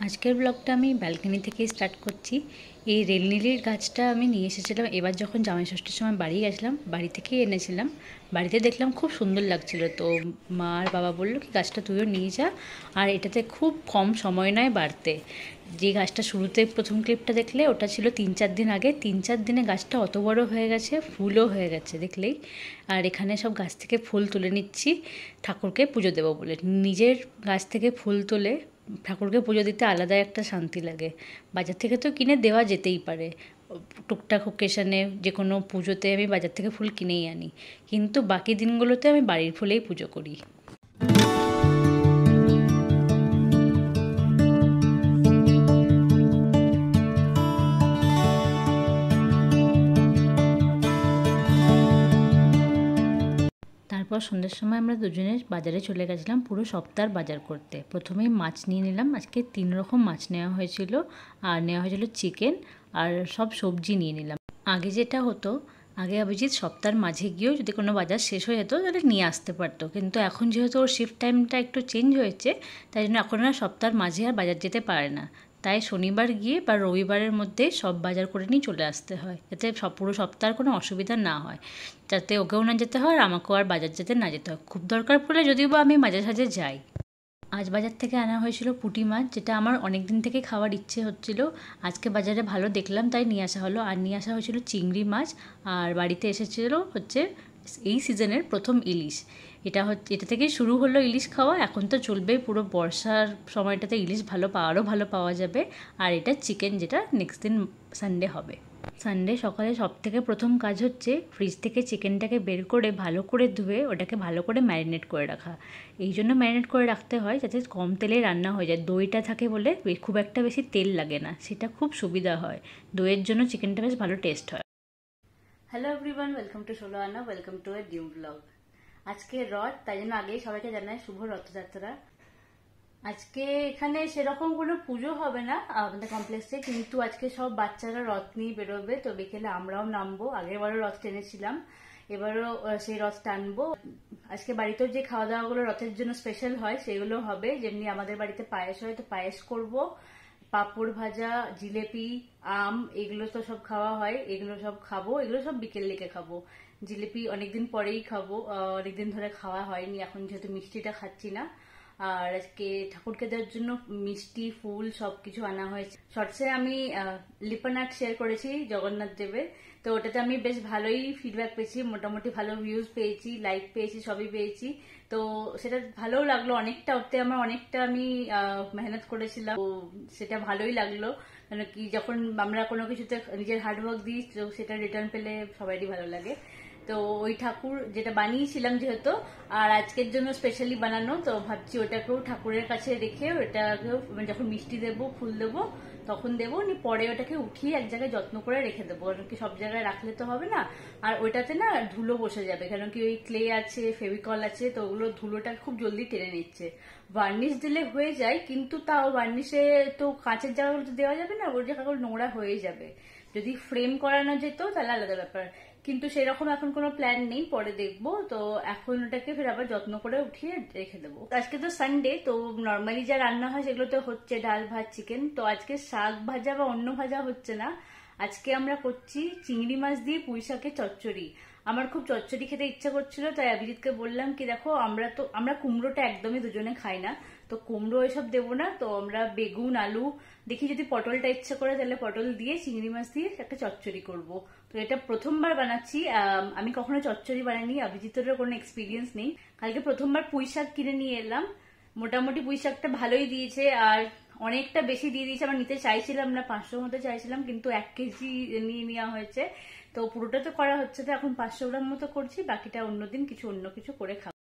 আজকের ব্লগটা আমি ব্যালকনি থেকেই স্টার্ট করছি। এই রেলনীলির গাছটা আমি নিয়ে এসেছিলাম এবার যখন জামাই ষষ্ঠীর সময় বাড়ি গেছিলাম, বাড়ি থেকেই এনেছিলাম। বাড়িতে দেখলাম খুব সুন্দর লাগছিল, তো মা আর বাবা বললো কি গাছটা তুইও নিয়ে যা, আর এটাতে খুব কম সময় নয় বাড়তে। যে গাছটা শুরুতে প্রথম ক্লিপটা দেখলে ওটা ছিল 3-4 দিন আগে, 3-4 দিনে গাছটা অত বড় হয়ে গেছে, ফুলও হয়ে গেছে দেখলেই। আর এখানে সব গাছ থেকে ফুল তুলে নিচ্ছি ঠাকুরকে পুজো দেবো বলে। নিজের গাছ থেকে ফুল তুলে ঠাকুরকে পুজো দিতে আলাদা একটা শান্তি লাগে। বাজার থেকে তো কিনে দেওয়া যেতেই পারে, টুকটাক ওকেশনে যে কোনো পুজোতে আমি বাজার থেকে ফুল কিনেই আনি, কিন্তু বাকি দিনগুলোতে আমি বাড়ির ফুলেই পুজো করি। তারপর সন্ধ্যের সময় আমরা দুজনে বাজারে চলে গেছিলাম পুরো সপ্তাহের বাজার করতে। প্রথমেই মাছ নিয়ে নিলাম, আজকে 3 রকম মাছ নেওয়া হয়েছিল, আর নেওয়া হয়েছিল চিকেন, আর সব সবজি নিয়ে নিলাম। আগে যেটা হতো, আগে অভিজিৎ সপ্তাহের মাঝে গিয়েও যদি কোনো বাজার শেষ হয়ে যেত তাহলে নিয়ে আসতে পারতো, কিন্তু এখন যেহেতু ওর শিফট টাইমটা একটু চেঞ্জ হয়েছে, তাই জন্য এখন আর সপ্তাহের মাঝে আর বাজার যেতে পারে না। তাই শনিবার গিয়ে বা রবিবারের মধ্যে সব বাজার করে নিয়ে চলে আসতে হয়, যাতে পুরো সপ্তাহের কোনো অসুবিধা না হয়, যাতে ওকেও না যেতে হয় আর আমাকেও আর বাজার যেতে না যেতে হয়। খুব দরকার পড়লে যদিও বা আমি মাঝে সাঝে যাই। আজ বাজার থেকে আনা হয়েছিল পুঁটি মাছ, যেটা আমার অনেক দিন থেকে খাওয়ার ইচ্ছে হচ্ছিল। আজকে বাজারে ভালো দেখলাম তাই নিয়ে আসা হলো। আর নিয়ে আসা হয়েছিল চিংড়ি মাছ, আর বাড়িতে এসেছিল হচ্ছে এই সিজনের প্রথম ইলিশ। এটা থেকেই শুরু হলো ইলিশ খাওয়া, এখন তো চলবেই পুরো বর্ষার সময়টাতে ইলিশ আরও ভালো পাওয়া যাবে। আর এটা চিকেন, যেটা নেক্সট দিন সানডে হবে। সানডে সকালে সব থেকে প্রথম কাজ হচ্ছে ফ্রিজ থেকে চিকেনটাকে বের করে ভালো করে ধুয়ে ওটাকে ভালো করে ম্যারিনেট করে রাখা। এই জন্য ম্যারিনেট করে রাখতে হয় যাতে কম তেলে রান্না হয়ে যায়। দইটা থাকে বলে খুব একটা বেশি তেল লাগে না, সেটা খুব সুবিধা হয়। দইয়ের জন্য চিকেনটা বেশ ভালো টেস্ট হয়। হ্যালো এভরিওয়ান, ওয়েলকাম টু ষোলো আনা, welcome to a new blog. আজকে রথ, তাই জন্য আগেই সবাইকে জানাই শুভ রথযাত্রা। আজকে এখানে সেরকম কোনো পুজো হবে না আমাদের কমপ্লেক্সে, কিন্তু আজকে সব বাচ্চারা রথ নিয়ে বেরোবে, তো বিকেলে আমরাও নামবো। আগেরবারও রথ টেনেছিলাম, এবারও সেই রথ টানবো। আজকে বাড়িতেও যে খাওয়া দাওয়াগুলো রথের জন্য স্পেশাল হয় সেগুলো হবে, যেমনি আমাদের বাড়িতে পায়েস হয় তো পায়েস করব, পাঁপড় ভাজা, জিলেপি, আম, এগুলো তো সব খাওয়া হয়, এগুলো সব খাবো। এগুলো সব বিকেল দিকে খাবো। জিলিপি অনেকদিন পরেই খাবো, অনেকদিন ধরে খাওয়া হয়নি, এখন যেহেতু মিষ্টিটা খাচ্ছি না। আর আজকে ঠাকুরকে দেওয়ার জন্য মিষ্টি, ফুল সবকিছু আনা হয়েছে। শর্টসে আমি লিপন আর্ট শেয়ার করেছি জগন্নাথ দেবের, তো ওটাতে আমি বেশ ভালোই ফিডব্যাক পেয়েছি, মোটামুটি ভালো ভিউজ পেয়েছি, লাইক পেয়েছি, সবই পেয়েছি। তো সেটা ভালোও লাগলো অনেকটা, ওতে আমার অনেকটা আমি মেহনত করেছিলাম, তো সেটা ভালোই লাগলো। কেন কি যখন আমরা কোনো কিছুতে নিজের হার্ডওয়ার্ক দিই তো সেটা রিটার্ন পেলে সবারই ভালো লাগে। তো ওই ঠাকুর যেটা বানিয়েছিলাম যেহেতু, আর আজকের জন্য স্পেশালি বানানো, তো ভাবছি ওটাকেও ঠাকুরের কাছে রেখে ওটাকেও যখন মিষ্টি দেবো, ফুল দেবো তখন দেবো, পরে ওটাকে উঠিয়ে এক জায়গায় যত্ন করে রেখে দেবো, কারণ কি সব জায়গায় রাখলে তো হবে না। আর ওইটাতে না ধুলো বসে যাবে, কারণ কি ওই ক্লে আছে, ফেভিকল আছে, তো ওগুলো ধুলোটা খুব জলদি টেনে নিচ্ছে। ভার্নিশ দিলে হয়ে যায়, কিন্তু তাও ভার্নিশে তো কাঁচের জায়গাগুলো তো দেওয়া যাবে না, ওর জায়গাগুলো নোংরা হয়ে যাবে। যদি ফ্রেম করানো যেত তাহলে আলাদা ব্যাপার, কিন্তু সেরকম এখন কোনো প্ল্যান নেই, পরে দেখবো। তো এখন ওটাকে ফের আবার যত্ন করে উঠিয়ে রেখে দেবো। আজকে তো সানডে, তো নর্মালি যা রান্না হয় সেগুলো তো হচ্ছে ডাল ভাত চিকেন, তো আজকে শাক ভাজা বা অন্য ভাজা হচ্ছে না। আজকে আমরা করছি চিংড়ি মাছ দিয়ে পুঁই শাকের চচ্চড়ি। আমার খুব চচ্চড়ি খেতে ইচ্ছা করছিল, তাই অভিজিৎকে বললাম কি দেখো আমরা কুমড়োটা একদমই দুজনে খাই না, তো কুমড়ো এসব দেবো না, তো আমরা বেগুন, আলু, দেখি যদি পটলটা ইচ্ছা করে তাহলে পটল দিয়ে চিংড়ি মাছ দিয়ে একটা চচ্চড়ি করব। তো এটা প্রথমবার বানাচ্ছি, আমি কখনো চচ্চড়ি বানাইনি, অভিজিতেরও কোনো এক্সপিরিয়েন্স নেই। কালকে প্রথমবার পুঁই শাক কিনে নিয়ে এলাম, মোটামুটি পুঁই শাকটা ভালোই দিয়েছে, আর অনেকটা বেশি দিয়ে দিয়েছে। আমরা নিতে চাইছিলাম না, 500 মতো চাইছিলাম, কিন্তু 1 কেজি নিয়ে নেওয়া হয়েছে। তো পুরোটা তো করা হচ্ছে, তো এখন 500 গ্রাম মতো করছি, বাকিটা অন্যদিন অন্য কিছু করে খাবো।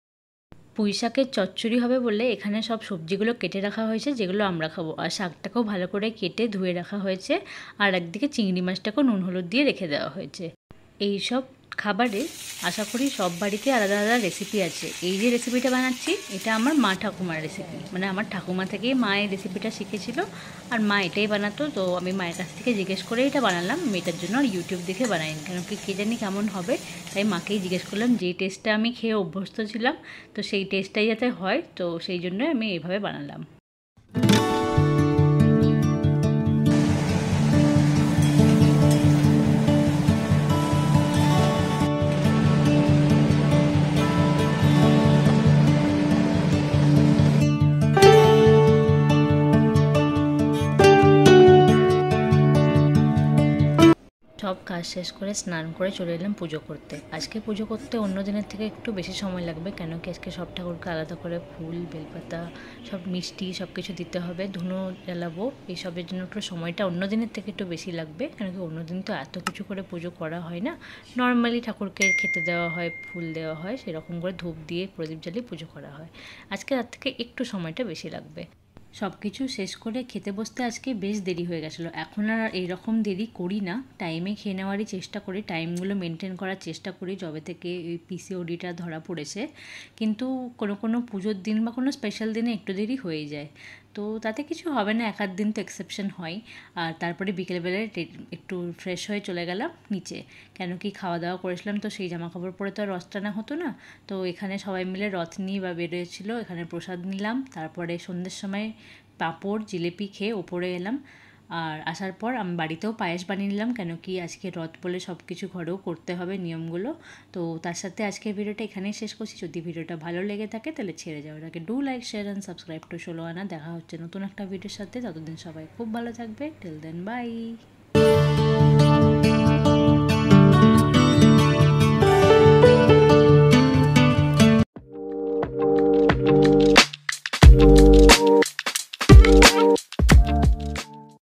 পুঁই শাকের চচ্চড়ি হবে বলে এখানে সব সবজিগুলো কেটে রাখা হয়েছে যেগুলো আমরা খাবো, আর শাকটাকেও ভালো করে কেটে ধুয়ে রাখা হয়েছে, আর একদিকে চিংড়ি মাছটাকেও নুন হলুদ দিয়ে রেখে দেওয়া হয়েছে। এই সব খাবারে আশা করি সব বাড়িতে আলাদা আলাদা রেসিপি আছে। এই যে রেসিপিটা বানাচ্ছি এটা আমার মা ঠাকুমার রেসিপি, মানে আমার ঠাকুমা থেকেই মা এই রেসিপিটা শিখেছিল, আর মা এটাই বানাতো, তো আমি মায়ের কাছ থেকে জিজ্ঞেস করে এটা বানালাম। আমি এটার জন্য আর ইউটিউব দেখে বানাইনি, কেন কি কে জানি কেমন হবে, তাই মাকেই জিজ্ঞেস করলাম, যেই টেস্টটা আমি খেয়ে অভ্যস্ত ছিলাম তো সেই টেস্টটাই যাতে হয়, তো সেই জন্য আমি এইভাবে বানালাম। সব কাজ শেষ করে স্নান করে চলে এলাম পুজো করতে। আজকে পুজো করতে অন্য দিনের থেকে একটু বেশি সময় লাগবে, কেন কি আজকে সব ঠাকুরকে আলাদা করে ফুল বেলপাতা সব মিষ্টি সব কিছু দিতে হবে, ধুনো জ্বালাবো, এইসবের জন্য একটু সময়টা অন্য দিনের থেকে একটু বেশি লাগবে। কেন কি অন্য দিন তো এত কিছু করে পুজো করা হয় না, নর্মালি ঠাকুরকে খেতে দেওয়া হয়, ফুল দেওয়া হয়, সেরকম করে ধূপ দিয়ে প্রদীপ জ্বালিয়ে পুজো করা হয়। আজকে তার থেকে একটু সময়টা বেশি লাগবে। সব কিছু শেষ করে খেতে বসতে আজকে বেশ দেরি হয়ে গেছিলো। এখন আর এইরকম দেরি করি না, টাইমে খেয়ে নেওয়ারই চেষ্টা করি, টাইমগুলো মেনটেন করার চেষ্টা করি যবে থেকে এই পিসিওডিটা ধরা পড়েছে। কিন্তু কোনো কোনো পুজোর দিন বা কোনো স্পেশাল দিনে একটু দেরি হয়ে যায়, তো তাতে কিছু হবে না, এক আধ দিন তো এক্সেপশন হয়। আর তারপরে বিকেলবেলায় একটু ফ্রেশ হয়ে চলে গেলাম নিচে, কেন কি খাওয়া দাওয়া করেছিলাম তো সেই জামা কাপড় পরে তো আর রথ টানা হতো না। তো এখানে সবাই মিলে রথ নিয়ে বা বেরোয়েছিল, এখানে প্রসাদ নিলাম, তারপরে সন্ধ্যের সময় পাঁপড় জিলিপি খেয়ে ওপরে এলাম। আর আসার পর আমি বাড়িতেও পায়েস বানিয়ে নিলাম, কেন কি আজকে রথ বলে সব কিছু ঘরেও করতে হবে নিয়মগুলো। তো তার সাথে আজকের ভিডিওটা এখানেই শেষ করছি। যদি ভিডিওটা ভালো লেগে থাকে তাহলে ছেড়ে যাওয়ার আগে do like share and subscribe to 16 আনা। দেখা হচ্ছে নতুন একটা ভিডিওর সাথে, ততদিন সবাই খুব ভালো থাকবে। Till then by.